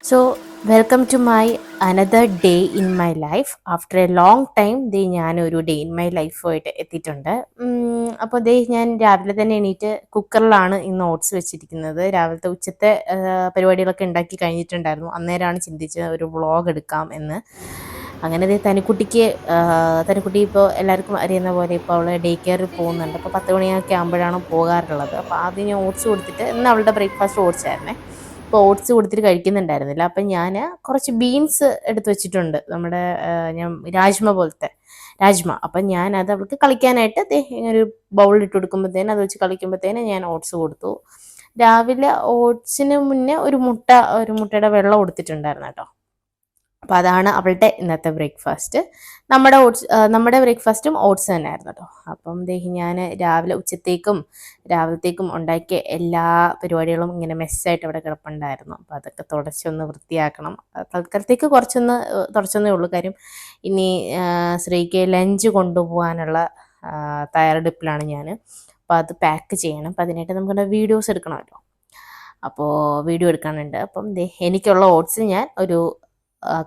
So, welcome to my another day in my life. After a long time, ഞാനൊരു day in my ലൈഫായിട്ട് എത്തിയിട്ടുണ്ട്. അപ്പോൾ ഞാൻ രാവിലെ തന്നെ എണീറ്റ് കുക്കറിലാണ് ഇന്ന് ഓട്സ് വെച്ചിരിക്കുന്നത്. രാവിലത്തെ ഉച്ചത്തെ പരിപാടികളൊക്കെ ഉണ്ടാക്കി കഴിഞ്ഞിട്ടുണ്ടായിരുന്നു. അന്നേരമാണ് ചിന്തിച്ചത് ഒരു വ്ളോഗ് എടുക്കാം എന്ന്. അങ്ങനെ തനിക്കുട്ടി ഇപ്പോൾ എല്ലാവർക്കും അറിയുന്ന പോലെ ഇപ്പോൾ അവൾ ഡേ കെയറിൽ പോകുന്നുണ്ട്. അപ്പോൾ 10 മണിയൊക്കെ ആകുമ്പോഴാണ് പോകാറുള്ളത്. അപ്പോൾ ആദ്യം ഞാൻ ഓട്സ് കൊടുത്തിട്ട് ഇന്ന് അവളുടെ ബ്രേക്ക്ഫാസ്റ്റ് ഓട്സ് ആയിരുന്നേ. അപ്പോൾ ഓട്സ് കൊടുത്തിട്ട് കഴിക്കുന്നുണ്ടായിരുന്നില്ല. അപ്പം ഞാൻ കുറച്ച് ബീൻസ് എടുത്ത് വെച്ചിട്ടുണ്ട്, നമ്മുടെ ഞാൻ രാജ്മ. അപ്പം ഞാനത് അവൾക്ക് കളിക്കാനായിട്ട് ഒരു ബൗളിലിട്ട് കൊടുക്കുമ്പോഴത്തേനും അത് വെച്ച് കളിക്കുമ്പോഴത്തേനും ഞാൻ ഓട്സ് കൊടുത്തു. രാവിലെ ഓട്സിന് മുന്നേ ഒരു മുട്ടയുടെ വെള്ളം കൊടുത്തിട്ടുണ്ടായിരുന്നു കേട്ടോ. അപ്പോൾ അതാണ് അവളുടെ ഇന്നത്തെ ബ്രേക്ക്ഫാസ്റ്റ്. നമ്മുടെ ബ്രേക്ക്ഫാസ്റ്റും ഓട്സ് തന്നെയായിരുന്നു കേട്ടോ. അപ്പം ഞാൻ രാവിലത്തേക്കും ഉണ്ടാക്കിയ എല്ലാ പരിപാടികളും ഇങ്ങനെ മെസ്സായിട്ട് അവിടെ കിടപ്പുണ്ടായിരുന്നു. അപ്പോൾ അതൊക്കെ തുടച്ചൊന്ന് വൃത്തിയാക്കണം. തൽക്കാലത്തേക്ക് കുറച്ചൊന്ന് തുടച്ചൊന്നേ ഉള്ളൂ. കാര്യം ഇനി ശ്രീക്ക് ലഞ്ച് കൊണ്ടുപോകാനുള്ള തയ്യാറെടുപ്പിലാണ് ഞാൻ. അപ്പോൾ അത് പാക്ക് ചെയ്യണം. അപ്പോൾ അതിനായിട്ട് നമുക്ക് വീഡിയോസ് എടുക്കണമല്ലോ. അപ്പോൾ വീഡിയോ എടുക്കാനുണ്ട്. അപ്പം എനിക്കുള്ള ഓട്സ് ഞാൻ ഒരു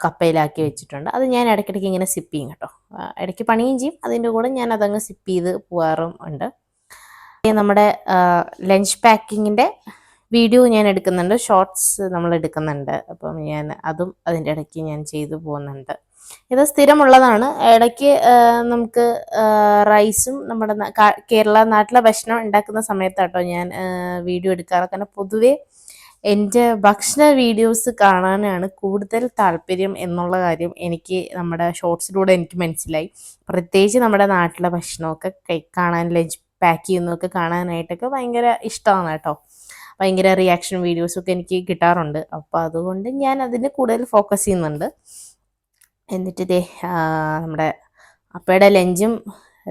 കപ്പയിലാക്കി വെച്ചിട്ടുണ്ട്. അത് ഞാൻ ഇടയ്ക്കിടയ്ക്ക് ഇങ്ങനെ സിപ്പ് ചെയ്യും കേട്ടോ. ഇടയ്ക്ക് പണിയും ചെയ്യും, അതിൻ്റെ കൂടെ ഞാൻ അതങ്ങ് സിപ്പ് ചെയ്ത് പോകാറും ഉണ്ട്. നമ്മുടെ ലഞ്ച് പാക്കിങ്ങിൻ്റെ വീഡിയോ ഞാൻ എടുക്കുന്നുണ്ട്, ഷോർട്സ് നമ്മൾ എടുക്കുന്നുണ്ട്. അപ്പം അതും അതിൻ്റെ ഇടയ്ക്ക് ഞാൻ ചെയ്തു പോകുന്നുണ്ട്. ഇത് സ്ഥിരമുള്ളതാണ്. ഇടയ്ക്ക് നമുക്ക് റൈസും നമ്മുടെ കേരള നാട്ടിലെ ഭക്ഷണം ഉണ്ടാക്കുന്ന സമയത്താട്ടോ ഞാൻ വീഡിയോ എടുക്കാറ്. കാരണം പൊതുവേ എൻ്റെ ഭക്ഷണ വീഡിയോസ് കാണാനാണ് കൂടുതൽ താല്പര്യം എന്നുള്ള കാര്യം എനിക്ക് നമ്മുടെ ഷോർട്സിലൂടെ എനിക്ക് മനസ്സിലായി. പ്രത്യേകിച്ച് നമ്മുടെ നാട്ടിലെ ഭക്ഷണമൊക്കെ കാണാൻ, ലഞ്ച് പാക്ക് ചെയ്യുന്നതൊക്കെ കാണാനായിട്ടൊക്കെ ഭയങ്കര ഇഷ്ടമാണ് കേട്ടോ. ഭയങ്കര റിയാക്ഷൻ വീഡിയോസൊക്കെ എനിക്ക് കിട്ടാറുണ്ട്. അപ്പോൾ അതുകൊണ്ട് ഞാൻ അതിന് കൂടുതൽ ഫോക്കസ് ചെയ്യുന്നുണ്ട്. എന്നിട്ട് നമ്മുടെ അപ്പയുടെ ലഞ്ചും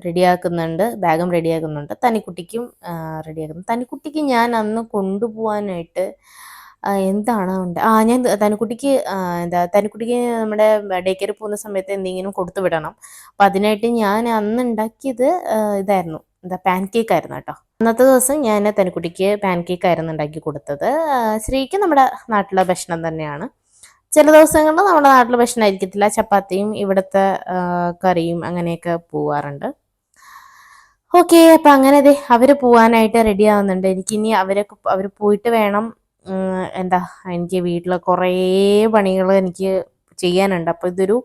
റെഡിയാക്കുന്നുണ്ട്, ബാഗും റെഡിയാക്കുന്നുണ്ട്, തനിക്കുട്ടിക്കും റെഡിയാക്കുന്നു. തനിക്കുട്ടിക്ക് ഞാൻ അന്ന് കൊണ്ടുപോകാനായിട്ട് എന്താണ് ഞാൻ തനിക്കുട്ടിക്ക് നമ്മുടെ ഡേ കെയറിൽ പോകുന്ന സമയത്ത് എന്തെങ്കിലും കൊടുത്തു വിടണം. അപ്പം അതിനായിട്ട് ഞാൻ അന്ന് ഉണ്ടാക്കിയത് ഇതായിരുന്നു, പാൻ കേക്ക് ആയിരുന്നു കേട്ടോ. അന്നത്തെ ദിവസം ഞാൻ തനിക്കുട്ടിക്ക് പാൻ കേക്ക് ആയിരുന്നു ഉണ്ടാക്കി കൊടുത്തത്. ശ്രീക്ക് നമ്മുടെ നാട്ടിലെ ഭക്ഷണം തന്നെയാണ്. ചില ദിവസങ്ങളിൽ നമ്മുടെ നാട്ടിലെ ഭക്ഷണം ആയിരിക്കത്തില്ല, ചപ്പാത്തിയും ഇവിടുത്തെ കറിയും അങ്ങനെയൊക്കെ പോവാറുണ്ട്. ഓക്കെ, അപ്പം അങ്ങനെ അവർ പോവാനായിട്ട് റെഡി ആവുന്നുണ്ട്. എനിക്കിനി അവർ പോയിട്ട് വേണം എനിക്ക് വീട്ടിൽ കുറേ പണികൾ എനിക്ക് ചെയ്യാനുണ്ട്. അപ്പോൾ ഇതൊരു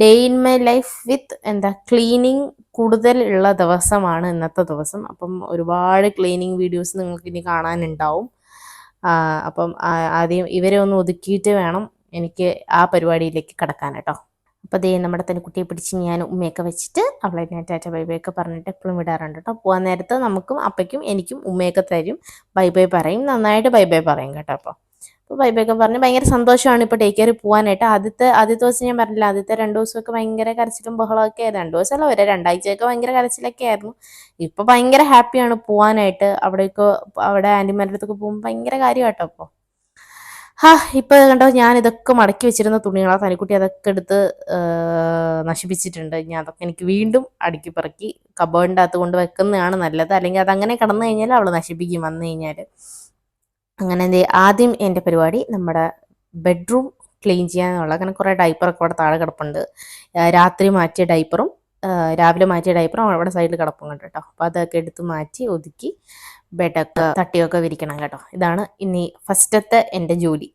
day in my life with cleaning കൂടുതൽ ഉള്ള ദിവസമാണ് ഇന്നത്തെ ദിവസം. അപ്പം ഒരുപാട് ക്ലീനിങ് വീഡിയോസ് നിങ്ങൾക്ക് ഇനി കാണാനുണ്ടാവും. അപ്പം ആദ്യം ഇവരെ ഒന്ന് ഒതുക്കിയിട്ട് വേണം എനിക്ക് ആ പരിപാടിയിലേക്ക് കടക്കാൻ കേട്ടോ. അപ്പോൾ നമ്മുടെ തനിക്കുട്ടിയെ പിടിച്ച് ഞാൻ ഉമ്മയൊക്കെ വെച്ചിട്ട് അവളെ ഞാൻ ടാറ്റ ബൈ ബൈ ഒക്കെ പറഞ്ഞിട്ട് എപ്പോഴും വിടാറുണ്ട് കേട്ടോ. പോകാൻ നേരത്ത് നമുക്കും അപ്പയ്ക്കും എനിക്കും ഉമ്മയൊക്കെ തരും, ബൈ ബൈ പറയും, നന്നായിട്ട് ബൈ ബൈ പറയും കേട്ടോ. അപ്പോൾ ബൈ ബൈ ഒക്കെ പറഞ്ഞ് ഭയങ്കര സന്തോഷമാണ് ഇപ്പോൾ ടേക്ക് കെയർ പോകാനായിട്ട്. ആദ്യത്തെ ദിവസം ഞാൻ പറഞ്ഞില്ല, ആദ്യത്തെ 2 ദിവസമൊക്കെ ഭയങ്കര കരച്ചിലും ബഹളമൊക്കെ ആയിരുന്നു. 2 ദിവസമല്ല, 2 ഭയങ്കര കരച്ചിലൊക്കെ ആയിരുന്നു. ഇപ്പോൾ ഭയങ്കര ഹാപ്പിയാണ് പോകാനായിട്ട്. അവിടെ ആൻറ്റിമാരുടെ അടുത്തൊക്കെ പോകുമ്പോൾ ഭയങ്കര കാര്യമാട്ടോ. അപ്പോൾ ഇപ്പോൾ കണ്ടോ, ഞാൻ ഇതൊക്കെ മടക്കി വെച്ചിരുന്ന തുണികളാണ്. തനിക്കുട്ടി അതൊക്കെ എടുത്ത് നശിപ്പിച്ചിട്ടുണ്ട്. ഞാൻ അതൊക്കെ എനിക്ക് വീണ്ടും അടുക്കി പറക്കി കബേർഡിൻ്റെ അകത്ത് കൊണ്ട് വെക്കുന്നതാണ് നല്ലത്. അല്ലെങ്കിൽ അതങ്ങനെ കിടന്നു കഴിഞ്ഞാൽ അവൾ നശിപ്പിക്കും വന്നു കഴിഞ്ഞാൽ. അങ്ങനെ ആദ്യം എൻ്റെ പരിപാടി നമ്മുടെ ബെഡ്റൂം ക്ലീൻ ചെയ്യാനുള്ള, അങ്ങനെ കുറേ ഡൈപ്പറൊക്കെ അവിടെ താഴെ കിടപ്പുണ്ട്. രാത്രി മാറ്റിയ ഡൈപ്പറും രാവിലെ മാറ്റിയ ഡൈപ്പറും അവിടെ സൈഡിൽ കിടപ്പുണ്ട് കേട്ടോ. അപ്പോൾ അതൊക്കെ എടുത്ത് മാറ്റി ഒതുക്കി ബെഡൊക്കെ തട്ടിയൊക്കെ വിരിക്കണം കേട്ടോ. ഇതാണ് ഇനി ഫസ്റ്റത്തെ എൻ്റെ ജോലി.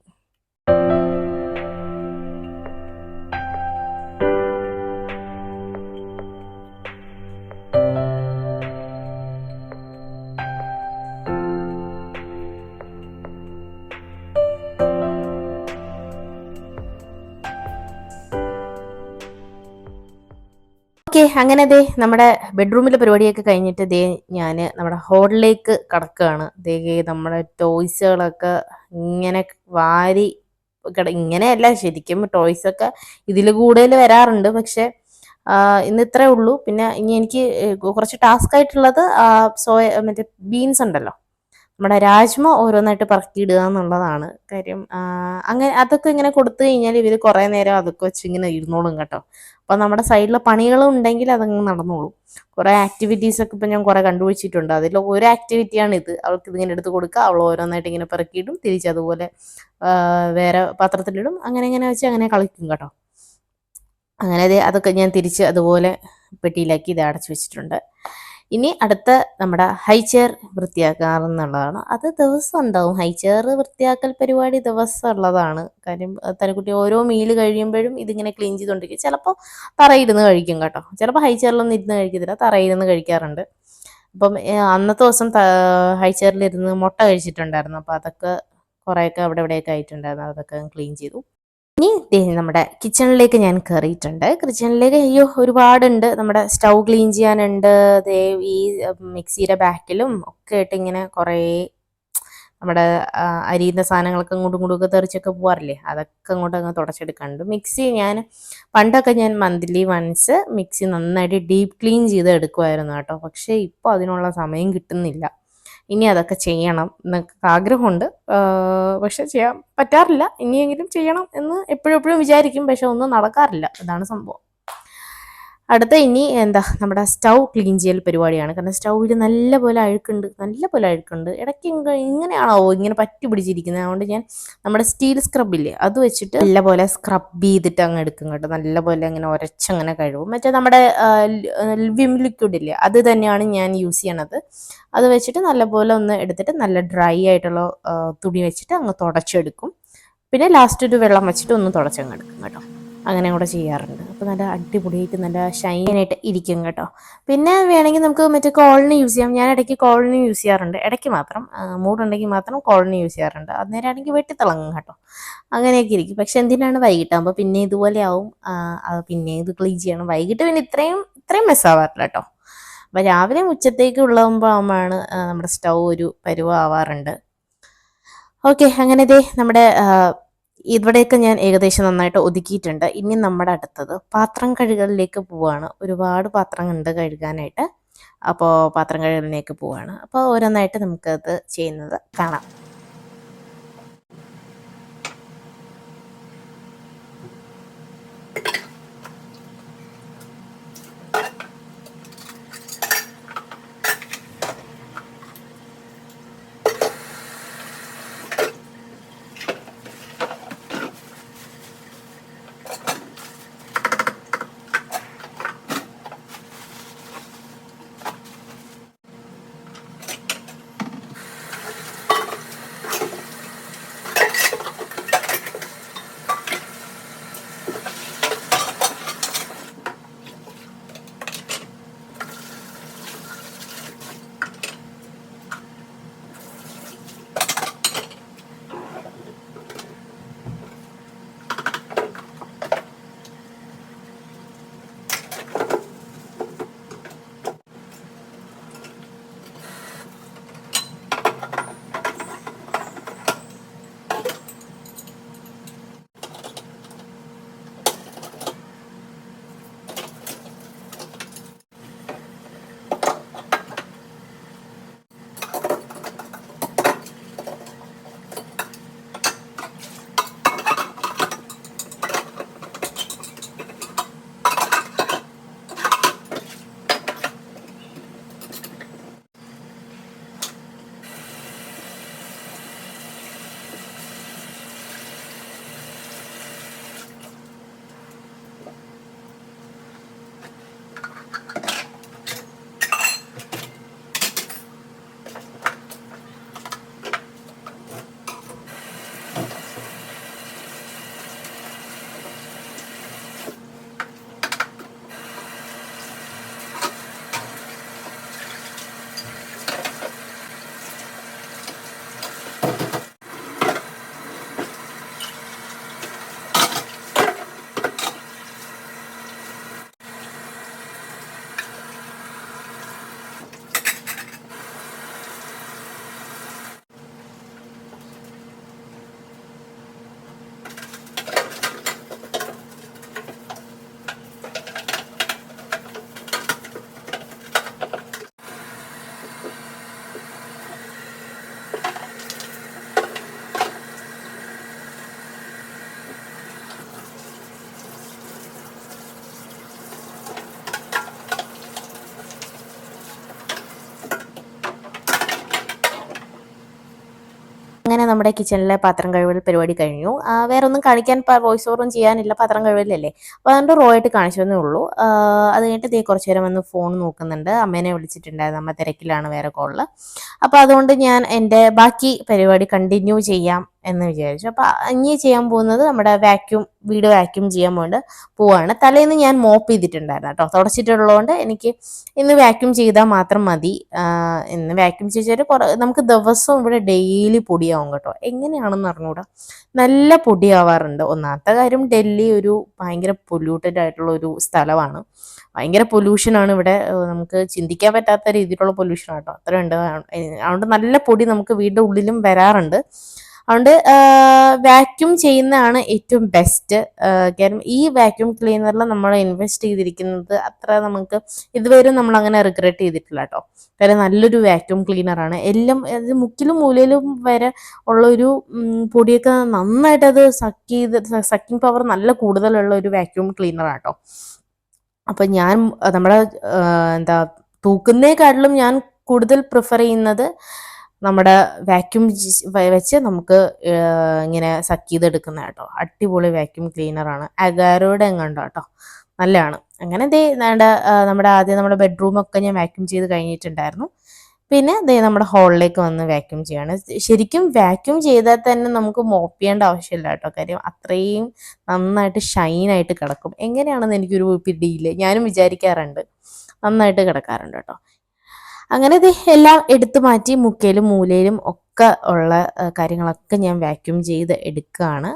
ഓക്കെ, അങ്ങനെ നമ്മുടെ ബെഡ്റൂമിലെ പരിപാടിയൊക്കെ കഴിഞ്ഞിട്ട് ഞാൻ നമ്മുടെ ഹോളിലേക്ക് കടക്കുകയാണ്. നമ്മുടെ ടോയ്സുകളൊക്കെ ഇങ്ങനെ വാരി ഇങ്ങനെയല്ല, ശരിക്കും ടോയ്സൊക്കെ ഇതിൽ കൂടുതൽ വരാറുണ്ട്. പക്ഷെ ഇന്ന് ഇത്രേ ഉള്ളൂ. പിന്നെ ഇനി എനിക്ക് കുറച്ച് ടാസ്ക് ആയിട്ടുള്ളത് മറ്റേ ബീൻസ് ഉണ്ടല്ലോ, നമ്മുടെ രാജ്മ ഓരോന്നായിട്ട് പറക്കിയിടുക എന്നുള്ളതാണ് കാര്യം. അങ്ങനെ അതൊക്കെ ഇങ്ങനെ കൊടുത്തു കഴിഞ്ഞാൽ ഇവർ കുറേ നേരം അതൊക്കെ വെച്ച് ഇങ്ങനെ ഇരുന്നോളും കേട്ടോ. അപ്പോൾ നമ്മുടെ സൈഡിലെ പണികളും ഉണ്ടെങ്കിൽ അതങ്ങ് നടന്നോളും. കുറേ ആക്ടിവിറ്റീസ് ഒക്കെ ഇപ്പം ഞാൻ കുറേ കണ്ടുപിടിച്ചിട്ടുണ്ട്. അതിൽ ഒരു ആക്ടിവിറ്റിയാണ് ഇത്. അവൾക്ക് ഇതിങ്ങനെ എടുത്ത് കൊടുക്കുക, അവൾ ഓരോന്നായിട്ട് ഇങ്ങനെ പെറുക്കിയിടും, തിരിച്ചതുപോലെ വേറെ പാത്രത്തിലിടും, അങ്ങനെ ഇങ്ങനെ വെച്ച് അങ്ങനെ കളിക്കും കേട്ടോ. അങ്ങനെ അതൊക്കെ ഞാൻ തിരിച്ച് അതുപോലെ പെട്ടിയിലാക്കി ഇത് അടച്ചു വെച്ചിട്ടുണ്ട്. ഇനി അടുത്ത നമ്മുടെ ഹൈ ചെയർ വൃത്തിയാക്കാറെന്നുള്ളതാണ്. അത് ദിവസം ഉണ്ടാവും. ഹൈ ചെയർ വൃത്തിയാക്കൽ പരിപാടി ദിവസം ഉള്ളതാണ്. കാര്യം തനിക്കുട്ടി ഓരോ മീൽ കഴിയുമ്പോഴും ഇതിങ്ങനെ ക്ലീൻ ചെയ്തുകൊണ്ടിരിക്കും. ചിലപ്പോൾ തറയിരുന്ന് കഴിക്കും കേട്ടോ. ചിലപ്പോൾ ഹൈ ചെയറിലൊന്നും ഇരുന്ന് കഴിക്കത്തില്ല, തറയിരുന്ന് കഴിക്കാറുണ്ട്. അപ്പം അന്നത്തെ ദിവസം ഹൈ ചെയറിലിരുന്ന് മുട്ട കഴിച്ചിട്ടുണ്ടായിരുന്നു. അപ്പോൾ അതൊക്കെ കുറേയൊക്കെ അവിടെ ഇവിടെയൊക്കെ ആയിട്ടുണ്ടായിരുന്നു. അതൊക്കെ ക്ലീൻ ചെയ്തു. ഇനി നമ്മുടെ കിച്ചണിലേക്ക് ഞാൻ കയറിയിട്ടുണ്ട്. കിച്ചണിലേക്ക് അയ്യോ ഒരുപാടുണ്ട്. നമ്മുടെ സ്റ്റൗ ക്ലീൻ ചെയ്യാനുണ്ട്. ഈ മിക്സിയുടെ ബാക്കിലും ഒക്കെ ആയിട്ട് ഇങ്ങനെ കുറേ നമ്മുടെ അരിയുന്ന സാധനങ്ങളൊക്കെ അങ്ങോട്ടും ഇങ്ങോട്ടും ഒക്കെ തെറിച്ചൊക്കെ പോകാറില്ലേ, അതൊക്കെ അങ്ങോട്ട് അങ്ങ് തുടച്ചെടുക്കാനുണ്ട്. മിക്സി പണ്ടൊക്കെ ഞാൻ മന്ത്ലി വൺസ് മിക്സി നന്നായിട്ട് ഡീപ്പ് ക്ലീൻ ചെയ്ത് എടുക്കുമായിരുന്നു കേട്ടോ. പക്ഷേ ഇപ്പോൾ അതിനുള്ള സമയം കിട്ടുന്നില്ല. ഇനി അതൊക്കെ ചെയ്യണം എന്നൊക്കെ ആഗ്രഹമുണ്ട്. പക്ഷെ ചെയ്യാൻ പറ്റാറില്ല. ഇനിയെങ്കിലും ചെയ്യണം എന്ന് എപ്പോഴും വിചാരിക്കും. പക്ഷെ ഒന്നും നടക്കാറില്ല. അതാണ് സംഭവം. അടുത്ത ഇനി നമ്മുടെ സ്റ്റൗ ക്ലീൻ ചെയ്യൽ പരിപാടിയാണ്. കാരണം സ്റ്റൗവിൽ നല്ലപോലെ അഴുക്കുണ്ട്. ഇടയ്ക്ക് ഇങ്ങനെയാണോ ഇങ്ങനെ പറ്റി പിടിച്ചിരിക്കുന്നത്. അതുകൊണ്ട് ഞാൻ നമ്മുടെ സ്റ്റീൽ സ്ക്രബില്ലേ അത് വെച്ചിട്ട് നല്ലപോലെ സ്ക്രബ് ചെയ്തിട്ട് അങ്ങ് എടുക്കും കേട്ടോ. നല്ലപോലെ അങ്ങനെ ഉരച്ചങ്ങനെ കഴുകും. മറ്റേ നമ്മുടെ വിം ലിക്വിഡ് ഇല്ലേ അത് തന്നെയാണ് ഞാൻ യൂസ് ചെയ്യണത്. അത് വെച്ചിട്ട് നല്ലപോലെ ഒന്ന് എടുത്തിട്ട് നല്ല ഡ്രൈ ആയിട്ടുള്ള തുണി വെച്ചിട്ട് അങ്ങ് തുടച്ചെടുക്കും. പിന്നെ ലാസ്റ്റ് ഒരു വെള്ളം വെച്ചിട്ട് ഒന്ന് തുടച്ചങ്ങ് എടുക്കും കേട്ടോ. അങ്ങനെ കൂടെ ചെയ്യാറുണ്ട്. അപ്പോൾ നല്ല അടിപൊളിയായിട്ട് നല്ല ഷൈനായിട്ട് ഇരിക്കും കേട്ടോ. പിന്നെ വേണമെങ്കിൽ നമുക്ക് മറ്റേ കോളനി യൂസ് ചെയ്യാം. ഞാൻ ഇടയ്ക്ക് കോളനി യൂസ് ചെയ്യാറുണ്ട്. ഇടയ്ക്ക് മാത്രം മൂടുണ്ടെങ്കിൽ മാത്രം കോളനി യൂസ് ചെയ്യാറുണ്ട്. അന്നേരമാണെങ്കിൽ വെട്ടിത്തിളങ്ങും കേട്ടോ. അങ്ങനെയൊക്കെ ഇരിക്കും. പക്ഷെ എന്തിനാണ് വൈകിട്ടാകുമ്പോൾ പിന്നെ ഇതുപോലെ ആവും. പിന്നെ ഇത് ക്ലീൻ ചെയ്യണം. വൈകിട്ട് പിന്നെ ഇത്രയും മെസ്സാവാറില്ല കേട്ടോ. അപ്പോൾ രാവിലെ ഉച്ചത്തേക്ക് ഉള്ളതാകുമ്പോഴാണ് നമ്മുടെ സ്റ്റൗ ഒരു പരുവാവാറുണ്ട്. ഓക്കെ, അങ്ങനെ നമ്മുടെ ഇവിടെയൊക്കെ ഞാൻ ഏകദേശം നന്നായിട്ട് ഒതുക്കിയിട്ടുണ്ട്. ഇനി നമ്മുടെ അടുത്തത് പാത്രം കഴുകലിലേക്ക് പോവുകയാണ്. ഒരുപാട് പാത്രങ്ങളുണ്ട് കഴുകാനായിട്ട്. അപ്പോൾ പാത്രം കഴുകലിലേക്ക് പോവുകയാണ്. അപ്പോൾ ഓരോന്നായിട്ട് നമുക്കത് ചെയ്യുന്നത് കാണാം. അങ്ങനെ നമ്മുടെ കിച്ചണിലെ പാത്രം കഴുകൽ പരിപാടി കഴിഞ്ഞു. വേറെ ഒന്നും കാണിക്കാൻ വോയിസ് ഓവറും ചെയ്യാനില്ല, പാത്രം കഴുകലല്ലേ. അപ്പോൾ അതുകൊണ്ട് റോ ആയിട്ട് കാണിച്ചതേ ഉള്ളൂ. അത് കഴിഞ്ഞിട്ട് ദേ കുറച്ച് നേരം വന്ന് ഫോൺ നോക്കുന്നുണ്ട്. അമ്മേനെ വിളിച്ചിട്ടുണ്ടായിരുന്നു, അമ്മ തിരക്കിലാണ് വേറെ കോളിൽ. അപ്പോൾ അതുകൊണ്ട് ഞാൻ എൻ്റെ ബാക്കി പരിപാടി കണ്ടിന്യൂ ചെയ്യാം എന്ന് വിചാരിച്ചു. അപ്പോൾ ഇനി ചെയ്യാൻ പോകുന്നത് നമ്മുടെ വീട് വാക്യൂം ചെയ്യാൻ പോവാണ്. തലേന്ന് ഞാൻ മോപ്പ് ചെയ്തിട്ടുണ്ടായിരുന്നു കേട്ടോ, തുടച്ചിട്ടുള്ളതുകൊണ്ട് എനിക്ക് ഇന്ന് വാക്യൂം ചെയ്താൽ മാത്രം മതി. ഇന്ന് വാക്യൂം ചെയ്താൽ നമുക്ക് ദിവസവും ഇവിടെ ഡെയിലി പൊടിയാവും കേട്ടോ. എങ്ങനെയാണെന്ന് അറിഞ്ഞൂടാ, നല്ല പൊടിയാവാറുണ്ട്. ഒന്നാമത്തെ കാര്യം, ഡൽഹി ഒരു ഭയങ്കര പൊല്യൂട്ടഡ് ആയിട്ടുള്ള ഒരു സ്ഥലമാണ്. ഭയങ്കര പൊല്യൂഷനാണ് ഇവിടെ, നമുക്ക് ചിന്തിക്കാൻ പറ്റാത്ത രീതിയിലുള്ള പൊല്യൂഷൻ ആട്ടോ, അത്രയുണ്ട്. അതുകൊണ്ട് നല്ല പൊടി നമുക്ക് വീടിൻ്റെ ഉള്ളിലും വരാറുണ്ട്. അതുകൊണ്ട് വാക്യൂം ചെയ്യുന്നതാണ് ഏറ്റവും ബെസ്റ്റ്. കാരണം ഈ വാക്യൂം ക്ലീനറിൽ നമ്മൾ ഇൻവെസ്റ്റ് ചെയ്തിരിക്കുന്നത് അത്ര നമുക്ക് ഇതുവരെ നമ്മൾ അങ്ങനെ റിഗ്രറ്റ് ചെയ്തിട്ടില്ല കേട്ടോ. കാരണം നല്ലൊരു വാക്യൂം ക്ലീനറാണ്. എല്ലാം മുക്കിലും മൂലയിലും വരെ ഉള്ളൊരു പൊടിയൊക്കെ നന്നായിട്ട് അത് സക്കിങ് പവർ നല്ല കൂടുതലുള്ള ഒരു വാക്യൂം ക്ലീനറാണ് കേട്ടോ. അപ്പം ഞാൻ നമ്മുടെ തൂക്കുന്നേക്കാട്ടിലും ഞാൻ കൂടുതൽ പ്രിഫർ ചെയ്യുന്നത് നമ്മുടെ വാക്യൂം വെച്ച് നമുക്ക് ഇങ്ങനെ സക്ക് ചെയ്തെടുക്കുന്ന കേട്ടോ. അടിപൊളി വാക്യൂം ക്ലീനറാണ്, അഗാരോയുടെ എങ്ങാണ്ടോ കേട്ടോ, നല്ലതാണ്. അങ്ങനെ നമ്മുടെ ആദ്യം നമ്മുടെ ബെഡ്റൂമൊക്കെ ഞാൻ വാക്യൂം ചെയ്ത് കഴിഞ്ഞിട്ടുണ്ടായിരുന്നു. പിന്നെ നമ്മുടെ ഹാളിലേക്ക് വന്ന് വാക്യൂം ചെയ്യാണ്. ശരിക്കും വാക്യൂം ചെയ്താൽ തന്നെ നമുക്ക് മോപ്പ് ചെയ്യേണ്ട ആവശ്യമില്ല കേട്ടോ. കാര്യം അത്രയും നന്നായിട്ട് ഷൈനായിട്ട് കിടക്കും. എങ്ങനെയാണെന്ന് എനിക്കൊരു പിടിയില്ല, ഞാനും വിചാരിക്കാറുണ്ട്, നന്നായിട്ട് കിടക്കാറുണ്ട് കേട്ടോ. അങ്ങനെ എല്ലാം എടുത്തു മാറ്റി മുക്കയിലും മൂലയിലും ഒക്കെ ഉള്ള കാര്യങ്ങളൊക്കെ ഞാൻ വാക്യൂം ചെയ്ത് എടുക്കുകയാണ്.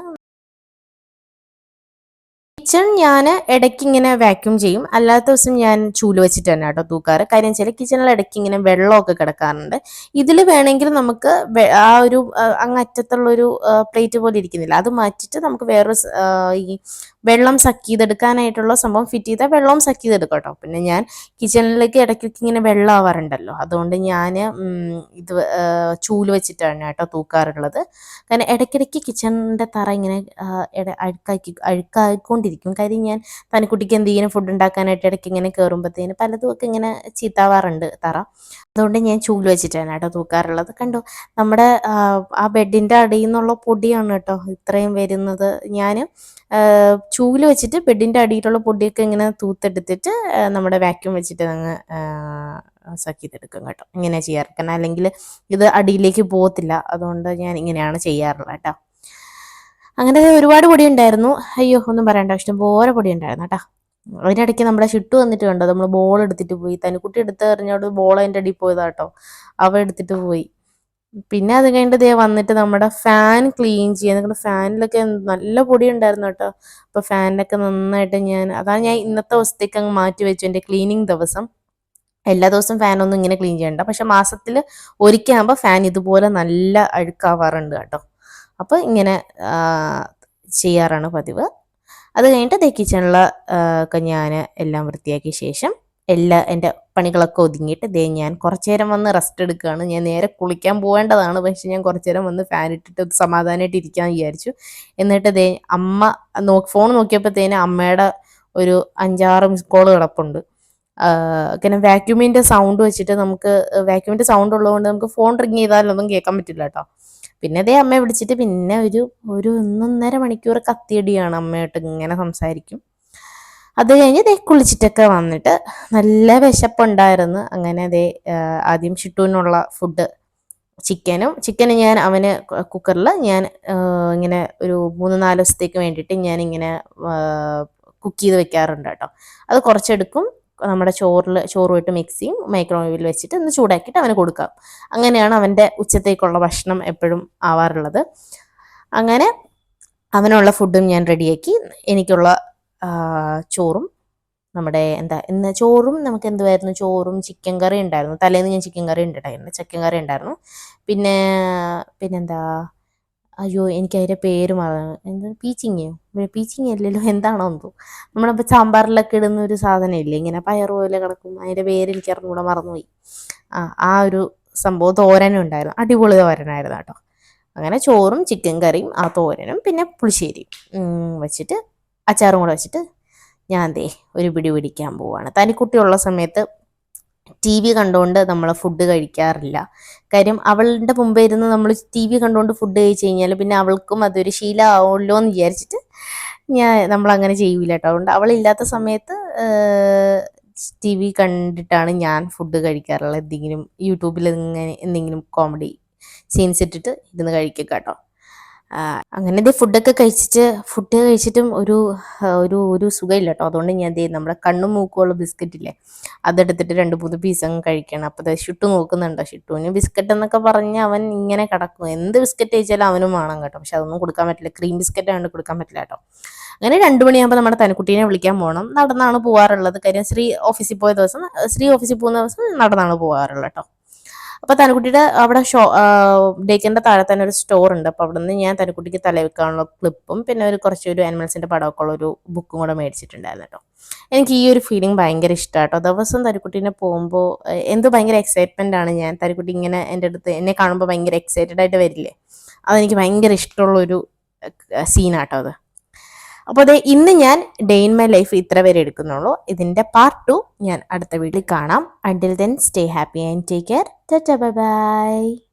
കിച്ചൺ ഞാൻ ഇടയ്ക്ക് ഇങ്ങനെ വാക്യൂം ചെയ്യും, അല്ലാത്ത ദിവസം ഞാൻ ചൂല് വെച്ചിട്ട് തന്നെ കേട്ടോ തൂക്കാറ്. കാര്യം ചില കിച്ചണിൽ ഇടയ്ക്ക് ഇങ്ങനെ വെള്ളമൊക്കെ കിടക്കാറുണ്ട്. ഇതിൽ വേണമെങ്കിൽ നമുക്ക് ആ ഒരു അങ്ങറ്റത്തുള്ളൊരു പ്ലേറ്റ് പോലെ ഇരിക്കുന്നില്ല, അത് മാറ്റിയിട്ട് നമുക്ക് വേറൊരു ഈ വെള്ളം സക്ക് ചെയ്തെടുക്കാനായിട്ടുള്ള സംഭവം ഫിറ്റ് ചെയ്താൽ വെള്ളവും സക്ക് ചെയ്തെടുക്കാം കേട്ടോ. പിന്നെ ഞാൻ കിച്ചണിലേക്ക് ഇടയ്ക്കൊക്കെ ഇങ്ങനെ വെള്ളം ആവാറുണ്ടല്ലോ, അതുകൊണ്ട് ഞാൻ ഇത് ചൂല് വെച്ചിട്ടാണ് കേട്ടോ തൂക്കാറുള്ളത്. കാരണം ഇടയ്ക്കിടയ്ക്ക് കിച്ചണിൻ്റെ തറ ഇങ്ങനെ അഴുക്കായിക്കൊണ്ടിരിക്കും. കാര്യം ഞാൻ തനിക്കുട്ടിക്ക് എന്തെങ്കിലും ഫുഡ് ഉണ്ടാക്കാനായിട്ട് ഇടയ്ക്ക് ഇങ്ങനെ കയറുമ്പോഴത്തേന് പലതുമൊക്കെ ഇങ്ങനെ ചീത്താവാറുണ്ട് തറ. അതുകൊണ്ട് ഞാൻ ചൂല് വെച്ചിട്ടാണ് കേട്ടോ തൂക്കാറുള്ളത്. കണ്ടോ, നമ്മുടെ ആ ബെഡിൻ്റെ അടിയിൽ നിന്നുള്ള പൊടിയാണ് കേട്ടോ ഇത്രയും വരുന്നത്. ഞാൻ ചൂല് വെച്ചിട്ട് ബെഡിൻ്റെ അടിയിലുള്ള പൊടിയൊക്കെ ഇങ്ങനെ തൂത്തെടുത്തിട്ട് നമ്മുടെ വാക്യൂം വെച്ചിട്ട് അങ്ങ് സക്ക് ചെയ്തെടുക്കും കേട്ടോ. ഇങ്ങനെ ചെയ്യാറ്, കാരണം അല്ലെങ്കിൽ ഇത് അടിയിലേക്ക് പോകത്തില്ല. അതുകൊണ്ട് ഞാൻ ഇങ്ങനെയാണ് ചെയ്യാറുള്ളത് കേട്ടോ. അങ്ങനെ ഒരുപാട് പൊടി ഉണ്ടായിരുന്നു, അയ്യോ ഒന്നും പറയണ്ട, ഇഷ്ടംപോലെ പൊടി ഉണ്ടായിരുന്നു കേട്ടോ. അതിനിടയ്ക്ക് നമ്മുടെ ഷിട്ടു വന്നിട്ട് കണ്ടോ, നമ്മൾ ബോൾ എടുത്തിട്ട് പോയി. തനിക്കുട്ടി എടുത്ത് എറിഞ്ഞോട് ബോൾ അതിൻ്റെ അടിയിൽ പോയതാട്ടോ, അവ എടുത്തിട്ട് പോയി. പിന്നെ അത് കഴിഞ്ഞിട്ട് വന്നിട്ട് നമ്മുടെ ഫാൻ ക്ലീൻ ചെയ്യാൻ, നിങ്ങളുടെ ഫാനിലൊക്കെ നല്ല പൊടി ഉണ്ടായിരുന്നു കേട്ടോ. അപ്പോൾ ഫാനിലൊക്കെ നന്നായിട്ട് അതാണ് ഞാൻ ഇന്നത്തെ ദിവസത്തേക്ക് അങ്ങ് മാറ്റി വെച്ചു, എൻ്റെ ക്ലീനിങ് ദിവസം. എല്ലാ ദിവസവും ഫാനൊന്നും ഇങ്ങനെ ക്ലീൻ ചെയ്യണ്ട, പക്ഷെ മാസത്തിൽ ഒരിക്കലാകുമ്പോൾ ഫാൻ ഇതുപോലെ നല്ല അഴുക്കാവാറുണ്ട് കേട്ടോ. അപ്പോൾ ഇങ്ങനെ ചെയ്യാറാണ് പതിവ്. അത് കഴിഞ്ഞിട്ട് കിച്ചണിൽ ഒക്കെ ഞാൻ എല്ലാം വൃത്തിയാക്കിയ ശേഷം എൻ്റെ പണികളൊക്കെ ഒതുങ്ങിയിട്ട് ഞാൻ കുറച്ച് നേരം വന്ന് റെസ്റ്റ് എടുക്കുകയാണ്. ഞാൻ നേരെ കുളിക്കാൻ പോകേണ്ടതാണ്, പക്ഷെ ഞാൻ കുറച്ച് നേരം വന്ന് ഫാൻ ഇട്ടിട്ട് സമാധാനമായിട്ട് ഇരിക്കാൻ വിചാരിച്ചു. എന്നിട്ട് അമ്മ ഫോൺ നോക്കിയപ്പോഴത്തേന് അമ്മയുടെ ഒരു 5-6 മിസ് കോൾ കിടപ്പുണ്ട്. കാരണം വാക്യൂമിൻ്റെ സൗണ്ട് വെച്ചിട്ട് നമുക്ക് വാക്യൂമിൻ്റെ സൗണ്ട് ഉള്ളതുകൊണ്ട് നമുക്ക് ഫോൺ റിങ് ചെയ്താലൊന്നും കേൾക്കാൻ പറ്റില്ല കേട്ടോ. പിന്നെ അമ്മയെ വിളിച്ചിട്ട് പിന്നെ ഒരു 1.5 മണിക്കൂർ കത്തിയടിയാണ്, അമ്മയായിട്ട് ഇങ്ങനെ സംസാരിക്കും. അത് കഴിഞ്ഞ് കുളിച്ചിട്ടൊക്കെ വന്നിട്ട് നല്ല വിശപ്പുണ്ടായിരുന്നു. അങ്ങനെ ആദ്യം ഷിട്ടുവിനുള്ള ഫുഡ് ചിക്കന് ഞാൻ അവന് കുക്കറിൽ ഞാൻ ഇങ്ങനെ ഒരു 3-4 ദിവസത്തേക്ക് വേണ്ടിയിട്ട് ഞാനിങ്ങനെ കുക്ക് ചെയ്ത് വെക്കാറുണ്ട് കേട്ടോ. അത് കുറച്ചെടുക്കും, നമ്മുടെ ചോറുമായിട്ട് മിക്സ് ചെയ്യും, മൈക്രോവേവിൽ വെച്ചിട്ട് ഒന്ന് ചൂടാക്കിയിട്ട് അവന് കൊടുക്കാം. അങ്ങനെയാണ് അവൻ്റെ ഉച്ചത്തേക്കുള്ള ഭക്ഷണം എപ്പോഴും ആവാറുള്ളത്. അങ്ങനെ അവനുള്ള ഫുഡും ഞാൻ റെഡിയാക്കി. എനിക്കുള്ള ചോറും നമ്മുടെ ഇന്ന് ചോറും നമുക്ക് എന്തുവായിരുന്നു, ചോറും ചിക്കൻ കറി ഉണ്ടായിരുന്നു. തലേന്ന് ഞാൻ ചിക്കൻ കറി ഉണ്ടായിരുന്നു. പിന്നെന്താ, അയ്യോ എനിക്ക് അതിൻ്റെ പേര് എന്താ, പീച്ചിങ്ങ അല്ലല്ലോ, എന്താണോ എന്തോ നമ്മളിപ്പോൾ സാമ്പാറിലൊക്കെ ഇടുന്ന ഒരു സാധനം ഇല്ലേ, ഇങ്ങനെ പയറ് പോലെ കിടക്കും, അതിൻ്റെ പേര് എനിക്ക് അറിഞ്ഞൂടെ, മറന്നുപോയി. ആ ഒരു സംഭവം തോരനും ഉണ്ടായിരുന്നു, അടിപൊളി തോരനായിരുന്നു കേട്ടോ. അങ്ങനെ ചോറും ചിക്കൻ കറിയും ആ തോരനും പിന്നെ പുളിശ്ശേരിയും വെച്ചിട്ട് അച്ചാറും കൂടെ വെച്ചിട്ട് ഞാൻ ഒരു പിടി പിടിക്കാൻ പോവാണ്. തനിക്കുട്ടിയുള്ള സമയത്ത് ടി വി കണ്ടുകൊണ്ട് നമ്മൾ ഫുഡ് കഴിക്കാറില്ല. കാര്യം അവളുടെ മുമ്പേ ഇരുന്ന് നമ്മൾ ടി വി കണ്ടുകൊണ്ട് ഫുഡ് കഴിച്ച് കഴിഞ്ഞാൽ പിന്നെ അവൾക്കും അതൊരു ശീലമാവുമല്ലോ എന്ന് വിചാരിച്ചിട്ട് നമ്മളങ്ങനെ ചെയ്യൂല കേട്ടോ. അതുകൊണ്ട് അവളില്ലാത്ത സമയത്ത് ടി വി കണ്ടിട്ടാണ് ഞാൻ ഫുഡ് കഴിക്കാറുള്ളത്. എന്തെങ്കിലും യൂട്യൂബിൽ ഇങ്ങനെ എന്തെങ്കിലും കോമഡി സീൻസ് ഇട്ടിട്ട് ഇരുന്ന് കഴിക്കുക കേട്ടോ. അങ്ങനെ ഇത് ഫുഡ് കഴിച്ചിട്ടും ഒരു ഒരു ഒരു സുഖമില്ല കേട്ടോ. അതുകൊണ്ട് ഞാൻ നമ്മുടെ കണ്ണും മൂക്കുള്ള ബിസ്ക്കറ്റ് ഇല്ലേ, അതെടുത്തിട്ട് 2-3 പീസ് അങ്ങ് കഴിക്കണം. അപ്പോൾ ഷിട്ടു നോക്കുന്നുണ്ടോ, ഷിട്ടുവിന് ബിസ്ക്കറ്റ് എന്നൊക്കെ പറഞ്ഞ് അവൻ ഇങ്ങനെ കിടക്കും. എന്ത് ബിസ്ക്കറ്റ് കഴിച്ചാലും അവനും വേണം കേട്ടോ. പക്ഷെ അതൊന്നും കൊടുക്കാൻ പറ്റില്ല, ക്രീം ബിസ്ക്കറ്റ് ആയതുകൊണ്ട് കൊടുക്കാൻ പറ്റില്ല കേട്ടോ. അങ്ങനെ 2 മണിയാകുമ്പോൾ നമ്മുടെ തനുക്കുട്ടീനെ വിളിക്കാൻ പോകണം. നടന്നാണ് പോകാറുള്ളത്. കാര്യം ശ്രീ ഓഫീസിൽ പോകുന്ന ദിവസം നടന്നാണ് പോകാറുള്ളത് കേട്ടോ. അപ്പോൾ തനുക്കുട്ടിയുടെ അവിടെ ഡേക്കറിൻ്റെ താഴെ തന്നെ ഒരു സ്റ്റോർ ഉണ്ട്. അപ്പോൾ അവിടെ നിന്ന് ഞാൻ തനുക്കുട്ടിക്ക് തലവെക്കാനുള്ള ക്ലിപ്പും പിന്നെ കുറച്ചൊരു ആനിമൽസിൻ്റെ പടമൊക്കെ ഉള്ള ഒരു ബുക്കും കൂടെ മേടിച്ചിട്ടുണ്ടായിരുന്നു കേട്ടോ. എനിക്ക് ഈ ഒരു ഫീലിംഗ് ഭയങ്കര ഇഷ്ടമാണ് കേട്ടോ. ദിവസം തനുക്കുട്ടീനെ പോകുമ്പോൾ എന്തോ ഭയങ്കര എക്സൈറ്റ്മെൻ്റ് ആണ് ഞാൻ. തനുക്കുട്ടി ഇങ്ങനെ എൻ്റെ അടുത്ത് എന്നെ കാണുമ്പോൾ ഭയങ്കര എക്സൈറ്റഡ് ആയിട്ട് വരില്ലേ, അതെനിക്ക് ഭയങ്കര ഇഷ്ടമുള്ളൊരു സീനാട്ടോ അത്. അപ്പോൾ അതെ, ഇന്ന് ഞാൻ ഡേ ഇൻ മൈ ലൈഫ് ഇത്ര വരെ എടുക്കുന്നുള്ളൂ. ഇതിൻ്റെ പാർട്ട് 2 ഞാൻ അടുത്ത വീഡിയോയിൽ കാണാം. Until then stay happy and take care. Tata, bye bye.